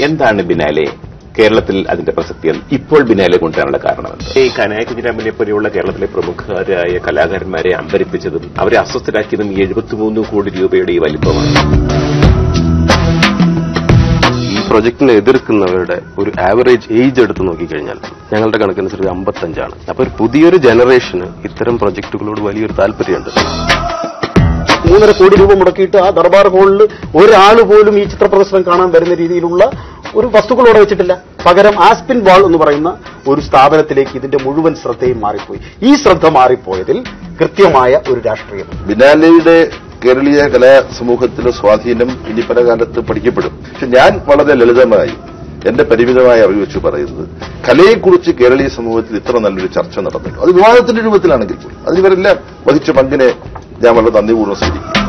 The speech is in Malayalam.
എന്താണ് ബിനാലെ? കേരളത്തിൽ അതിന്റെ പ്രസക്തി ഇപ്പോൾ ബിനാലെ കൊണ്ടുവരാനുള്ള കാരണം ഈ കനായ കുഞ്ഞിരാമനെ പോലെയുള്ള കേരളത്തിലെ പ്രമുഖരായ കലാകാരന്മാരെ അമ്പരിപ്പിച്ചതും അവരെ അസ്വസ്ഥരാക്കിയതും 73 കോടി രൂപയുടെ ഈ വലിപ്പമാണ്. ഈ പ്രൊജക്ടിനെ എതിർക്കുന്നവരുടെ ഒരു ആവറേജ് ഏജ് എടുത്ത് നോക്കിക്കഴിഞ്ഞാൽ ഞങ്ങളുടെ കണക്കനുസരിച്ച് 55 അപ്പൊ ഒരു പുതിയൊരു ജനറേഷന് ഇത്തരം പ്രൊജക്ടുകളോട് വലിയൊരു താല്പര്യമുണ്ട്. 3.5 കോടി രൂപ മുടക്കിയിട്ട് ആ ദർബാർ ഹാളിൽ ഒരാൾ പോലും ഈ ചിത്രപ്രദർശനം കാണാൻ വരുന്ന രീതിയിലുള്ള ഒരു വസ്തുക്കളോടെ വെച്ചിട്ടില്ല. പകരം ആസ്പിൻ വാൾ എന്ന് പറയുന്ന ഒരു സ്ഥാപനത്തിലേക്ക് ഇതിന്റെ മുഴുവൻ ശ്രദ്ധയും മാറിപ്പോയി. ഈ ശ്രദ്ധ മാറിപ്പോയതിൽ കൃത്യമായ ഒരു രാഷ്ട്രീയം. ബിനാലെയുടെ കേരളീയ കലാ സമൂഹത്തിലെ സ്വാധീനം ഇനി പല കാലത്ത് പഠിക്കപ്പെടും. പക്ഷെ ഞാൻ വളരെ ലളിതമായി എന്റെ പരിമിതമായ അറിവ് വെച്ച് പറയുന്നത്, കലയെക്കുറിച്ച് കേരളീയ സമൂഹത്തിൽ ഇത്ര നല്ലൊരു ചർച്ച നടന്നില്ല. അത് വിവാദത്തിന്റെ രൂപത്തിലാണെങ്കിൽ പോലും അതിനിവരെല്ലാം വഹിച്ച പങ്കിനെ ഞാൻ വളരെ നന്ദിപൂർവ്വം സ്വീകരിക്കും.